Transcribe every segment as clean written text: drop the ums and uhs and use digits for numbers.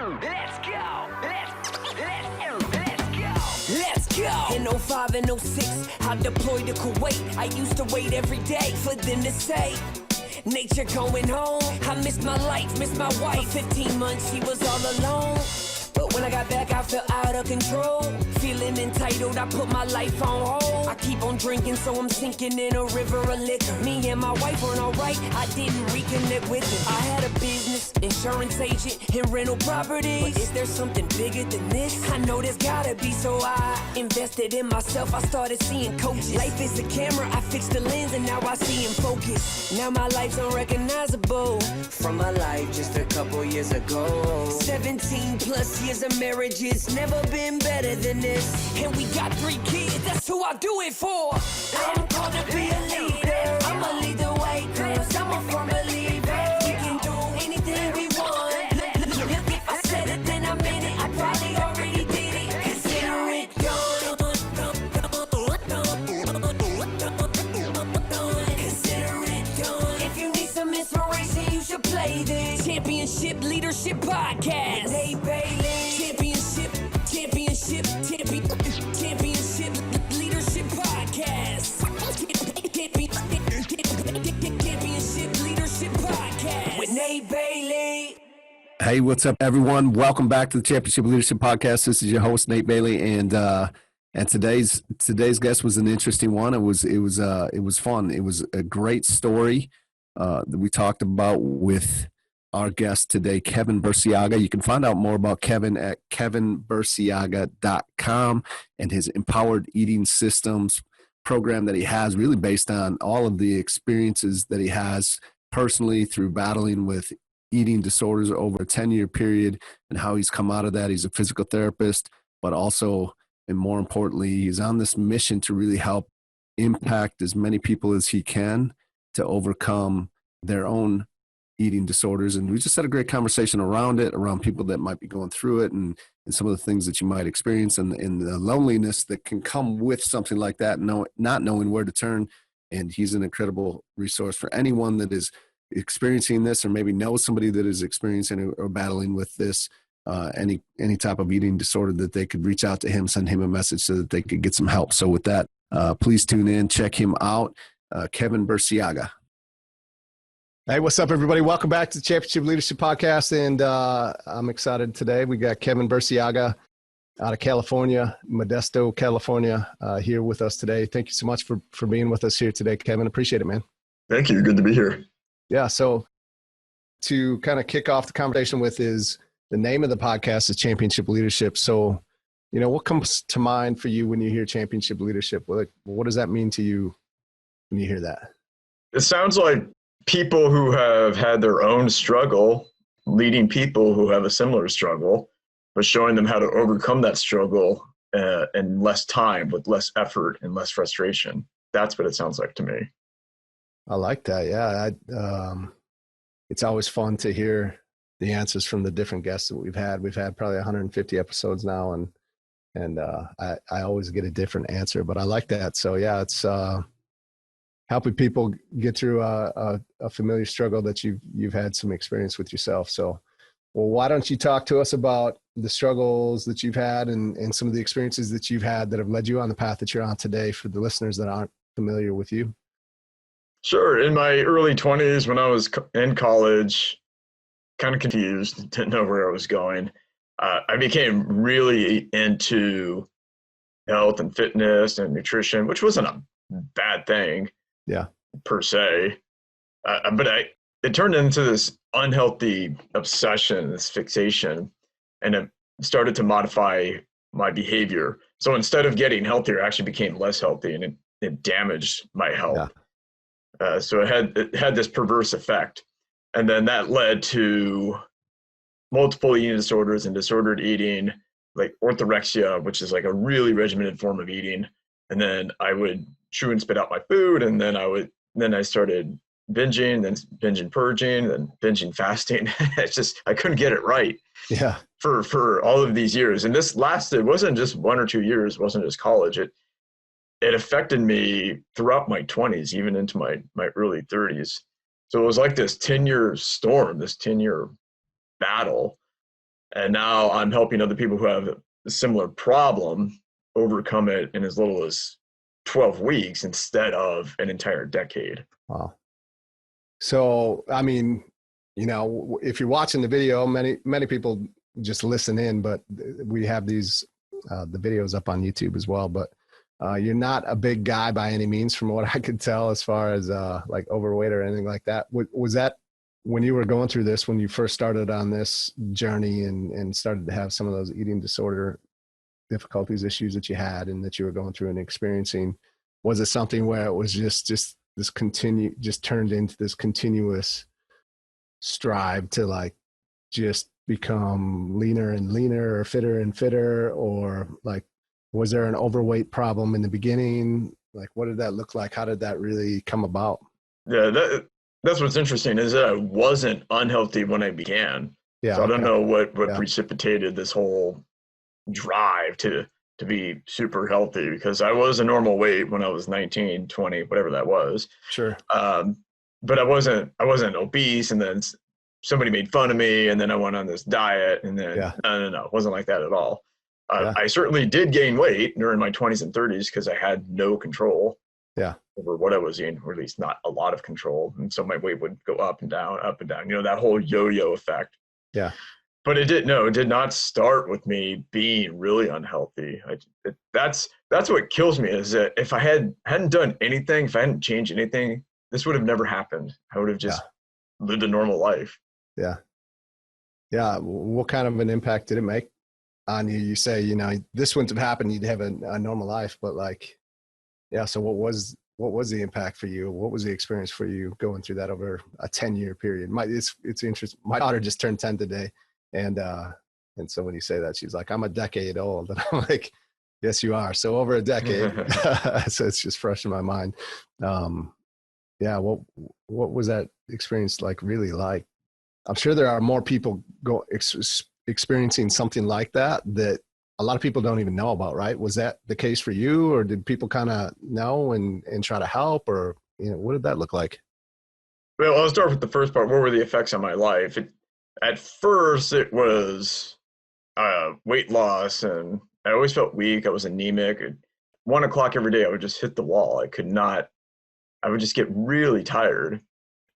Let's go. Let's go. In 05 and 06, I deployed to Kuwait. I used to wait every day for them to say, nature going home. I missed my life, missed my wife. For 15 months, she was all alone. But when I got back, I felt out of control. Feeling entitled, I put my life on hold. I keep on drinking, so I'm sinking in a river of liquor. Me and my wife weren't alright, I didn't reconnect with her. I had a business, insurance agent, and rental properties. But is there something bigger than this? I know there's gotta be, so I invested in myself. I started seeing coaches. Life is a camera, I fixed the lens, and now I see in focus. Now my life's unrecognizable from my life just a couple years ago. 17 plus years of marriage, it's never been better than this. And we got 3 kids, that's who I do it for. I'm called to be a leader. I'ma lead the way, cause I'm a firm believer. We can do anything we want. Look, if I said it, then I meant it. I probably already did it. Consider it done. Consider it done. If you need some inspiration, you should play this Championship Leadership Podcast. With Nate Bailey. Championship Leadership Podcast. Championship Leadership Podcast with Nate Bailey. Hey, what's up, everyone? Welcome back to the Championship Leadership Podcast. This is your host, Nate Bailey, and today's guest was an interesting one. It was fun. It was a great story that we talked about with our guest today, Kevin Burciaga. You can find out more about Kevin at kevinburciaga.com and his Empowered Eating Systems program that he has, really based on all of the experiences that he has personally through battling with eating disorders over a 10-year period and how he's come out of that. He's a physical therapist, but also, and more importantly, he's on this mission to really help impact as many people as he can to overcome their own eating disorders. And we just had a great conversation around it, around people that might be going through it and some of the things that you might experience and the loneliness that can come with something like that, not knowing where to turn. And he's an incredible resource for anyone that is experiencing this or maybe knows somebody that is experiencing or battling with this, any type of eating disorder, that they could reach out to him, send him a message so that they could get some help. So with that, please tune in, check him out, Kevin Burciaga. Hey, what's up, everybody? Welcome back to the Championship Leadership Podcast, and I'm excited today. We got Kevin Burciaga out of California, Modesto, California, here with us today. Thank you so much for being with us here today, Kevin. Appreciate it, man. Thank you. Good to be here. Yeah, so to kind of kick off the conversation with is the name of the podcast is Championship Leadership. So, you know, what comes to mind for you when you hear Championship Leadership? What does that mean to you when you hear that? It sounds like people who have had their own struggle, leading people who have a similar struggle, but showing them how to overcome that struggle in less time, with less effort and less frustration. That's what it sounds like to me. I like that. Yeah. It's always fun to hear the answers from the different guests that we've had. We've had probably 150 episodes now, and I always get a different answer, but I like that. So yeah, it's helping people get through a familiar struggle that you've had some experience with yourself. So, well, why don't you talk to us about the struggles that you've had and some of the experiences that you've had that have led you on the path that you're on today for the listeners that aren't familiar with you? Sure. In my early 20s, when I was in college, kind of confused, didn't know where I was going, I became really into health and fitness and nutrition, which wasn't a bad thing. Yeah, per se. But it turned into this unhealthy obsession, this fixation, and it started to modify my behavior. So instead of getting healthier, I actually became less healthy, and it damaged my health. Yeah. So it had this perverse effect. And then that led to multiple eating disorders and disordered eating, like orthorexia, which is like a really regimented form of eating. And then I would chew and spit out my food. And then I started binging, then binging purging, then binging fasting. It's just, I couldn't get it right. Yeah. For all of these years. And this lasted, wasn't just 1 or 2 years, wasn't just college. It affected me throughout my 20s, even into my early 30s. So it was like this 10-year storm, this 10-year battle. And now I'm helping other people who have a similar problem overcome it in as little as 12 weeks instead of an entire decade. Wow. So, I mean, you know, if you're watching the video, many people just listen in, but we have these, the videos up on YouTube as well, but you're not a big guy by any means from what I could tell as far as like overweight or anything like that. Was that when you were going through this, when you first started on this journey and started to have some of those eating disorder difficulties, issues that you had and that you were going through and experiencing, was it something where it was just this just turned into this continuous strive to like just become leaner and leaner or fitter and fitter, or like, was there an overweight problem in the beginning? Like, what did that look like? How did that really come about? Yeah, that's what's interesting is that I wasn't unhealthy when I began. Yeah. So I don't know what Yeah. precipitated this whole drive to be super healthy, because I was a normal weight when I was 19, 20, whatever that was. Sure. But I wasn't obese, and then somebody made fun of me, and then I went on this diet, and then Yeah. no, it wasn't like that at all. Yeah. I certainly did gain weight during my 20s and 30s because I had no control over what I was eating, or at least not a lot of control. And so my weight would go up and down, you know, that whole yo-yo effect. Yeah. But it did not start with me being really unhealthy. That's what kills me, is that if I hadn't done anything, if I hadn't changed anything, this would have never happened. I would have just lived a normal life. Yeah. Yeah. What kind of an impact did it make on you? You say, you know, this wouldn't have happened, you'd have a normal life, but like, yeah. So what was the impact for you? What was the experience for you going through that over a 10-year period? It's interesting. My daughter just turned 10 today. And so when you say that, she's like, I'm a decade old. And I'm like, yes, you are. So over a decade. So it's just fresh in my mind. Yeah. What was that experience like really like? I'm sure there are more people experiencing something like that a lot of people don't even know about, right? Was that the case for you, or did people kind of know and try to help, or, you know, what did that look like? Well, I'll start with the first part. What were the effects on my life? At first, it was weight loss, and I always felt weak. I was anemic. At 1 o'clock every day, I would just hit the wall. I would just get really tired.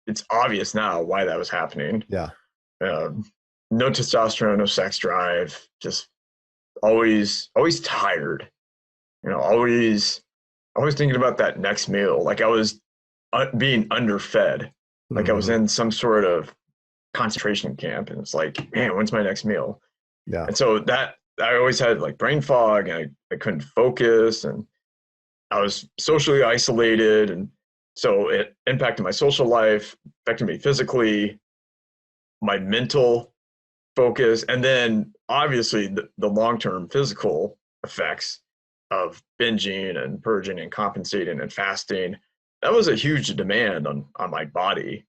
It's obvious now why that was happening. Yeah. No testosterone, no sex drive, just always tired. You know, always thinking about that next meal. Like I was being underfed. Like I was in some sort of concentration camp, and it's like, man, when's my next meal? Yeah. And so that I always had like brain fog, and I couldn't focus, and I was socially isolated, and so it impacted my social life, affected me physically, my mental focus, and then obviously the long-term physical effects of binging and purging and compensating and fasting. That was a huge demand on my body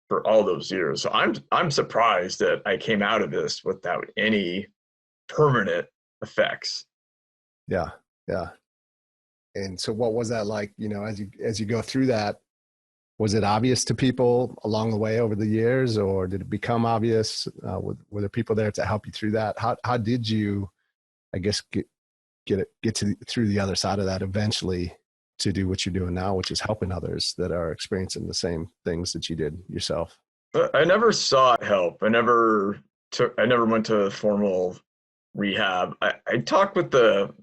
for all those years. So I'm surprised that I came out of this without any permanent effects. Yeah. Yeah. And so what was that like, you know, as you go through that, was it obvious to people along the way over the years, or did it become obvious? Were there people there to help you through that? How did you, I guess, get through the other side of that eventually to do what you're doing now, which is helping others that are experiencing the same things that you did yourself? But I never sought help. I never went to formal rehab. I talked with the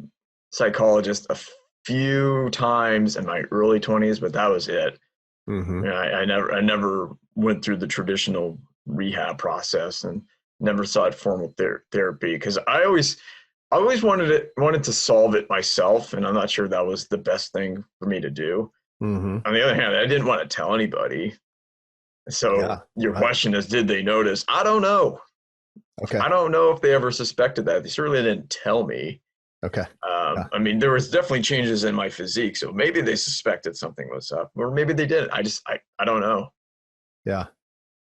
psychologist a few times in my early 20s, but that was it. Mm-hmm. I never went through the traditional rehab process, and never sought formal therapy, because I always wanted to solve it myself, and I'm not sure that was the best thing for me to do. Mm-hmm. On the other hand, I didn't want to tell anybody. So your question is, did they notice? I don't know. Okay. I don't know if they ever suspected that. They certainly didn't tell me. Okay. I mean, there was definitely changes in my physique, so maybe they suspected something was up, or maybe they didn't. I don't know. Yeah.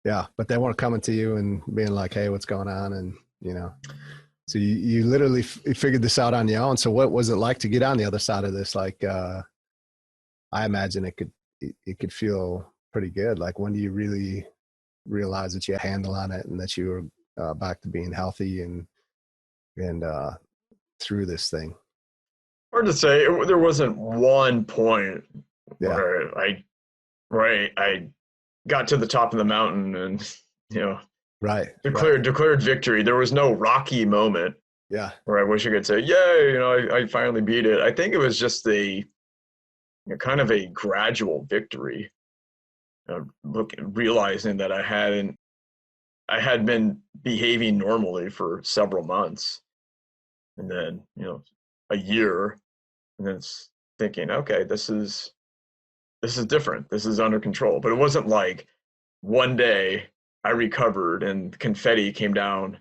Yeah. But they weren't coming to you and being like, hey, what's going on? And, you know, so you literally figured this out on your own. So what was it like to get on the other side of this? Like, I imagine it could feel pretty good. Like, when do you really realize that you had a handle on it and that you were back to being healthy and through this thing? Hard to say. There wasn't one point Yeah. where I got to the top of the mountain and, Right. declared victory. There was no rocky moment Yeah. where I wish I could say, yay, I finally beat it. I think it was just kind of a gradual victory. Realizing that I had been behaving normally for several months, and then a year, and then it's thinking, okay, this is different. This is under control. But it wasn't like one day I recovered and confetti came down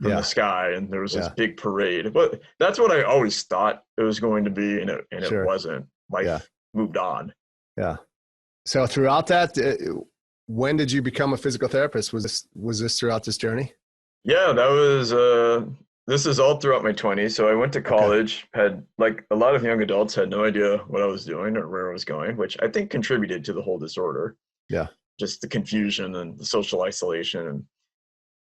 from the sky and there was this big parade. But that's what I always thought it was going to be, and it wasn't. Life moved on. Yeah. So throughout that, when did you become a physical therapist? Was this throughout this journey? Yeah, that was this is all throughout my 20s. So I went to college, had, like a lot of young adults, had no idea what I was doing or where I was going, which I think contributed to the whole disorder. Yeah. Just the confusion and the social isolation.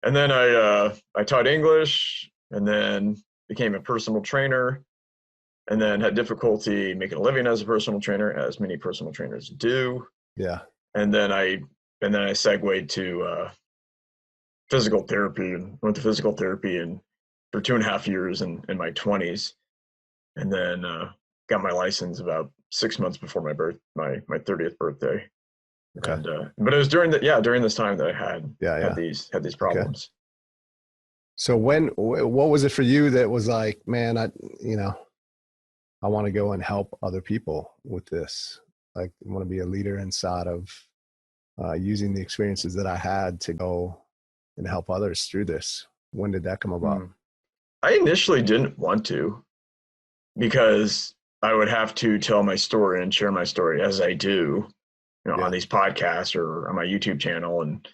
And then I taught English, and then became a personal trainer, and then had difficulty making a living as a personal trainer, as many personal trainers do. Yeah. And then I segued to physical therapy, and went to physical therapy for 2.5 years in my 20s, and then got my license about 6 months before my 30th birthday. Okay. And, but it was during this time that I had these problems. Okay. So what was it for you that was like, man, I want to go and help other people with this. Like, I want to be a leader inside of using the experiences that I had to go and help others through this. When did that come about? I initially didn't want to, because I would have to tell my story and share my story as I do, on these podcasts or on my YouTube channel. And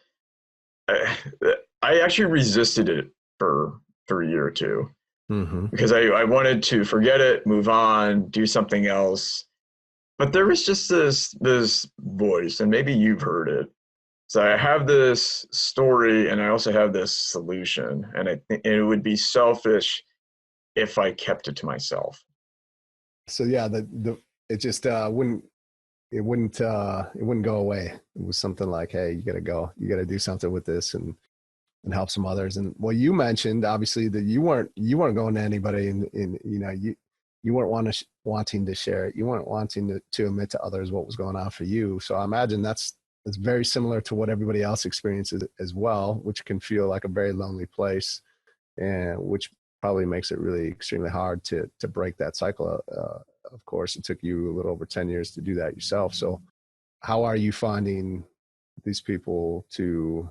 I actually resisted it for a year or two, because I wanted to forget it, move on, do something else. But there was just this voice, and maybe you've heard it. So I have this story, and I also have this solution, and I think it would be selfish if I kept it to myself. So yeah, it just wouldn't go away. It was something like, hey, you got to do something with this and help some others. And well, you mentioned obviously that you weren't going to anybody, and you weren't wanting to share it. You weren't wanting to admit to others what was going on for you. So I imagine that's very similar to what everybody else experiences as well, which can feel like a very lonely place, and which probably makes it really extremely hard to break that cycle. Of course, it took you a little over 10 years to do that yourself. So how are you finding these people to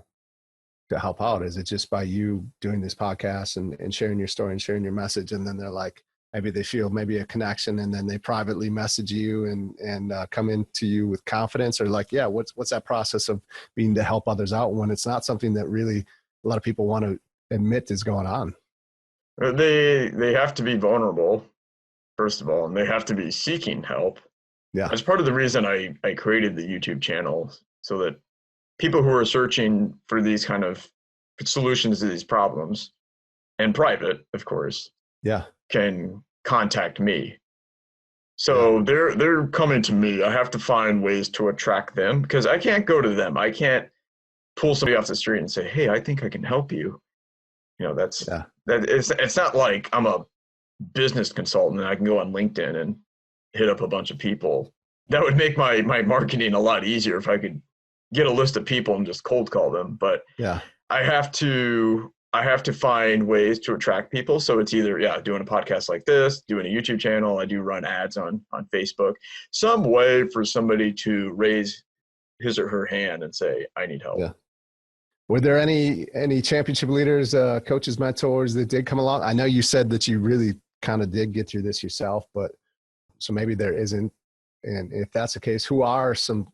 help out? Is it just by you doing this podcast and sharing your story and sharing your message, and then they're like, maybe they feel maybe a connection, and then they privately message you and come into you with confidence? Or like, yeah, what's that process of being to help others out when it's not something that really a lot of people want to admit is going on? They have to be vulnerable, first of all, and they have to be seeking help. Yeah. That's part of the reason I created the YouTube channel, so that people who are searching for these kind of solutions to these problems, and private, of course, can contact me. So they're coming to me. I have to find ways to attract them, because I can't go to them. I can't pull somebody off the street and say, hey, I think I can help you. It's not like I'm a business consultant and I can go on LinkedIn and hit up a bunch of people. That would make my marketing a lot easier if I could get a list of people and just cold call them. But I have to find ways to attract people. So it's either doing a podcast like this, doing a YouTube channel. I do run ads on Facebook. Some way for somebody to raise his or her hand and say, I need help. Yeah. Were there any championship leaders, coaches, mentors that did come along? I know you said that you really kind of did get through this yourself, but so maybe there isn't. And if that's the case, who are some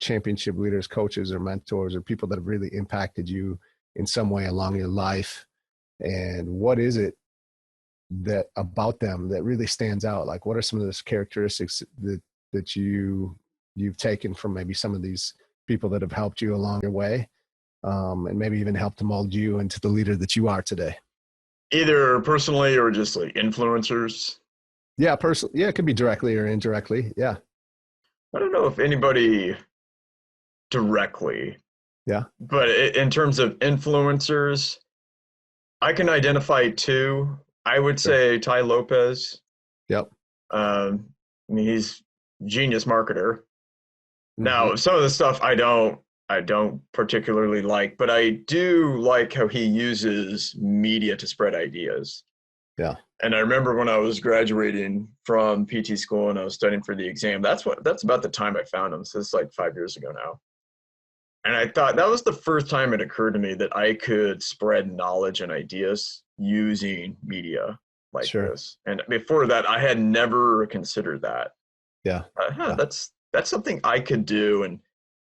championship leaders, coaches, or mentors, or people that have really impacted you in some way along your life? And what is it that about them that really stands out? Like, what are some of those characteristics that you've taken from maybe some of these people that have helped you along your way? and maybe even help to mold you into the leader that you are today? Either personally or just like influencers. Yeah, personally. Yeah, it could be directly or indirectly. Yeah. I don't know if anybody directly, Yeah. but in terms of influencers, I can identify two. I would Sure. say Ty Lopez. Yep. I mean, he's genius marketer. Mm-hmm. Now, some of the stuff I don't particularly like, but I do like how he uses media to spread ideas. Yeah. And I remember when I was graduating from PT school and I was studying for the exam, that's about the time I found him. So it's like 5 years ago now. And I thought that was the first time it occurred to me that I could spread knowledge and ideas using media like Sure. this. And before that, I had never considered that. Yeah. Yeah. That's something I could do. And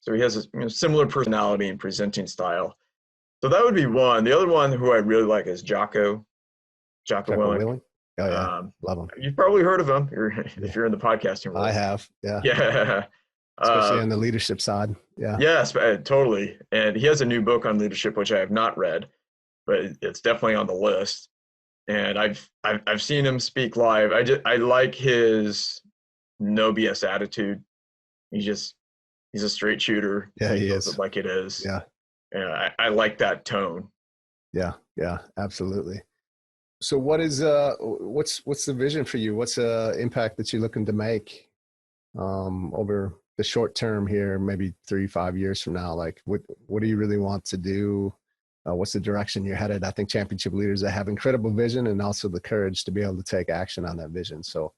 so he has a similar personality and presenting style. So that would be one. The other one who I really like is Jocko Willink. Willing? Oh yeah. Love him. You've probably heard of him if you're in the podcasting world. I have. Yeah. Yeah. Especially on the leadership side. Yeah. Yes, totally. And he has a new book on leadership, which I have not read, but it's definitely on the list. And I've seen him speak live. I like his no BS attitude. He's a straight shooter. Yeah, he does is. it like it is. Yeah. Yeah, I like that tone. Yeah. Yeah. Absolutely. So what's the vision for you? What's the impact that you're looking to make over the short term here, maybe 3-5 years from now? Like what do you really want to do? What's the direction you're headed? I think championship leaders that have incredible vision and also the courage to be able to take action on that vision. So,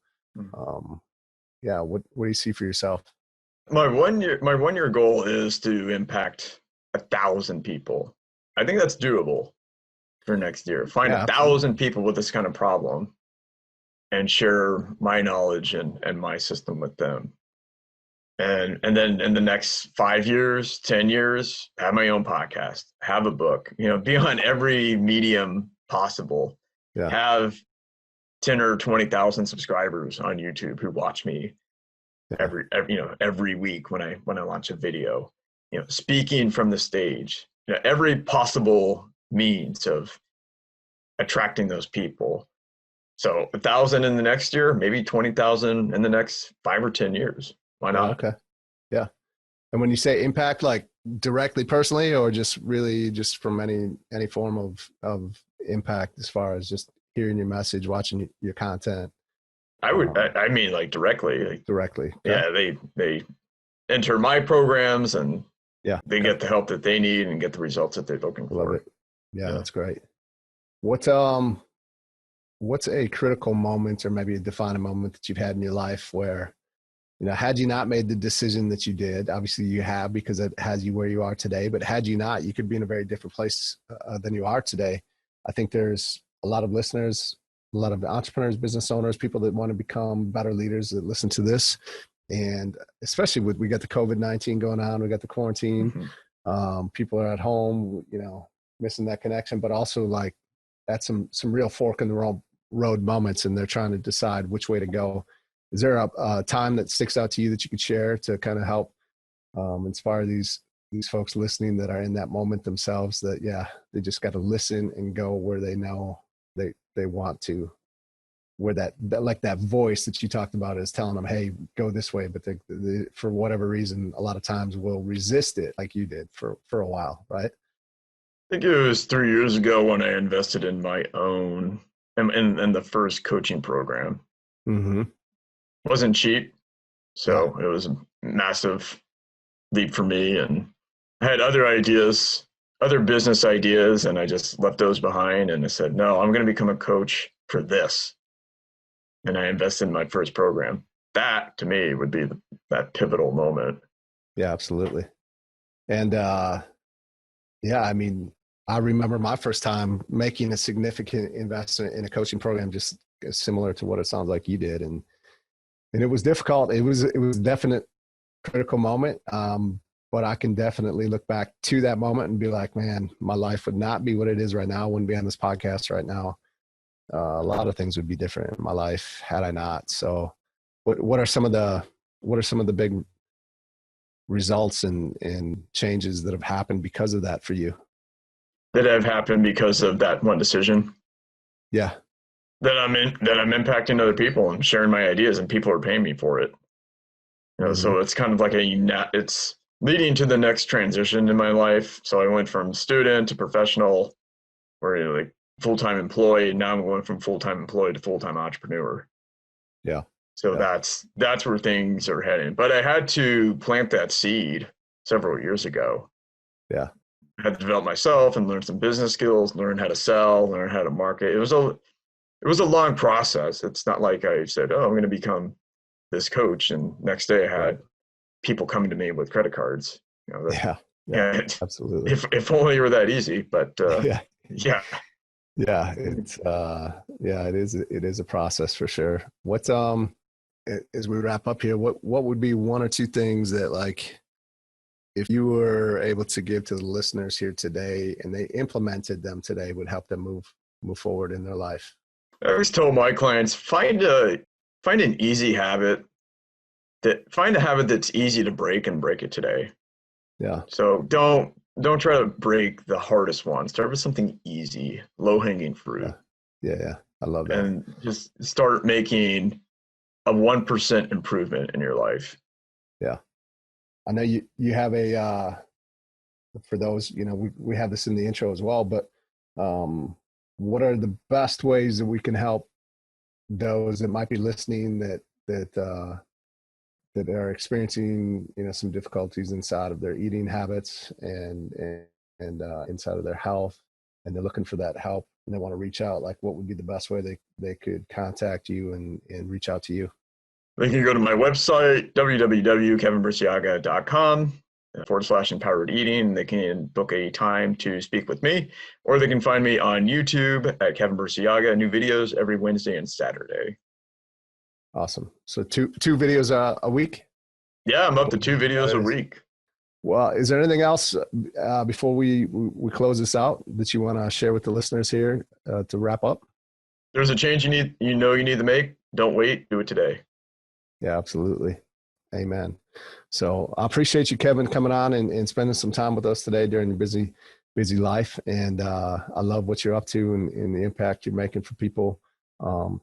yeah, what do you see for yourself? My 1 year goal is to impact 1,000 people. I think that's doable for next year. Find 1,000 people with this kind of problem and share my knowledge and my system with them. And then in the next 5 years, 10 years, have my own podcast, have a book, be on every medium possible. Yeah. Have 10 or 20,000 subscribers on YouTube who watch me every week when I launch a video, speaking from the stage, every possible means of attracting those people. So 1,000 in the next year, maybe 20,000 in the next 5 or 10 years. Why not? Okay. Yeah. And when you say impact, like directly personally, or just really just from any form of impact as far as just hearing your message, watching your content? I mean like directly. Directly. Okay. Yeah. They enter my programs and they get the help that they need and get the results that they're looking for. Love it. Yeah, that's great. What's a critical moment or maybe a defining moment that you've had in your life where, had you not made the decision that you did, obviously you have because it has you where you are today, but had you not, you could be in a very different place than you are today. I think there's a lot of listeners, a lot of entrepreneurs, business owners, people that want to become better leaders that listen to this. And especially we got the COVID-19 going on, we got the quarantine, people are at home, missing that connection, but also like that's some real fork in the road moments, and they're trying to decide which way to go. Is there a time that sticks out to you that you could share to kind of help inspire these folks listening that are in that moment themselves, that, they just got to listen and go where they know they want to, where that like that voice that you talked about is telling them, hey, go this way. But they for whatever reason, a lot of times will resist it like you did for a while, right? I think it was 3 years ago when I invested in my own, in the first coaching program. Mm-hmm. Wasn't cheap, so it was a massive leap for me. And I had other ideas, other business ideas, and I just left those behind. And I said, no, I'm going to become a coach for this. And I invested in my first program. That to me would be that pivotal moment. Yeah, absolutely. And I mean, I remember my first time making a significant investment in a coaching program, just similar to what it sounds like you did. And it was difficult. It was a definite critical moment. But I can definitely look back to that moment and be like, man, my life would not be what it is right now. I wouldn't be on this podcast right now. A lot of things would be different in my life had I not. So what are some of the big results and changes that have happened because of that for you? That have happened because of that one decision. Yeah. That I'm impacting other people and sharing my ideas, and people are paying me for it. So it's kind of like it's leading to the next transition in my life. So I went from student to professional, or like full-time employee. Now I'm going from full-time employee to full-time entrepreneur. Yeah. So that's where things are heading. But I had to plant that seed several years ago. Yeah. I had to develop myself and learn some business skills, learn how to sell, learn how to market. It was a long process. It's not like I said, oh, I'm going to become this coach, and next day I had people coming to me with credit cards. Yeah, absolutely. If only it were that easy, but yeah. It's it is a process for sure. What as we wrap up here, what would be one or two things that, like, if you were able to give to the listeners here today and they implemented them today, would help them move forward in their life? I always tell my clients, find an easy habit, find a habit that's easy to break, and break it today. Yeah. So don't try to break the hardest one. Start with something easy, low-hanging fruit. Yeah. I love that. And just start making a 1% improvement in your life. Yeah. I know you have for those, we have this in the intro as well, but what are the best ways that we can help those that might be listening that are experiencing, some difficulties inside of their eating habits and inside of their health, and they're looking for that help and they want to reach out? Like, what would be the best way they could contact you and reach out to you? They can go to my website, www.kevinburciaga.com/empowered eating. They can book a time to speak with me, or they can find me on YouTube at Kevin Burciaga. New videos every Wednesday and Saturday. Awesome. So two videos a week? Yeah, I'm up to 2 videos a week. Well, is there anything else before we close this out that you want to share with the listeners here to wrap up? There's a change you need to make. Don't wait. Do it today. Yeah, absolutely. Amen. So I appreciate you, Kevin, coming on and spending some time with us today during your busy life. And I love what you're up to and the impact you're making for people.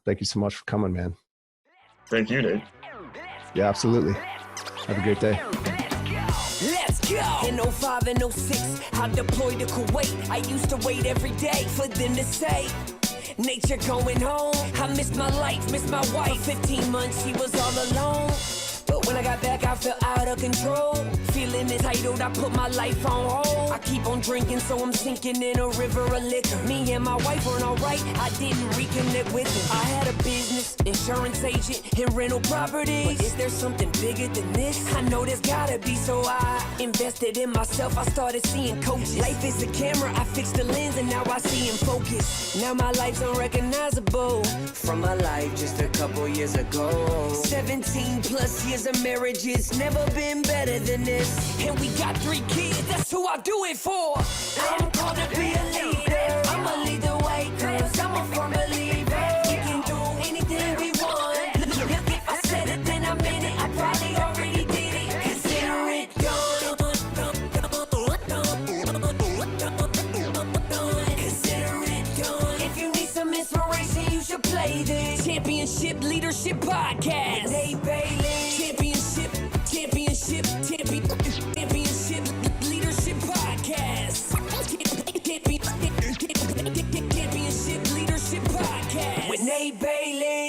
Thank you so much for coming, man. Thank you, Nate. Yeah, absolutely. Have a great day. Let's go! In 05 and 06, I deployed to Kuwait. I used to wait every day for them to say, nature going home. I missed my life, missed my wife. 15 months, she was all alone. But when I got back, I felt out of control. Feeling entitled, I put my life on hold. I keep on drinking, so I'm sinking in a river of liquor. Me and my wife weren't alright, I didn't reconnect with her. I had a business, insurance agent, and rental properties. But is there something bigger than this? I know there's gotta be, so I invested in myself. I started seeing coaches. Life is a camera, I fixed the lens, and now I see in focus. Now my life's unrecognizable from my life just a couple years ago. 17 plus years of marriage, it's never been better than this. And we got 3 kids, that's who I do it for. I'm called to be a leader. I'ma lead the way, cause I'm a firm believer. We can do anything we want. If I said it, then I meant it. I probably already did it. Consider it done. Consider it done. If you need some inspiration, you should play this Championship Leadership Podcast. Nate Bailey. Championship Leadership Podcast. Championship Leadership Podcast with Nate Bailey.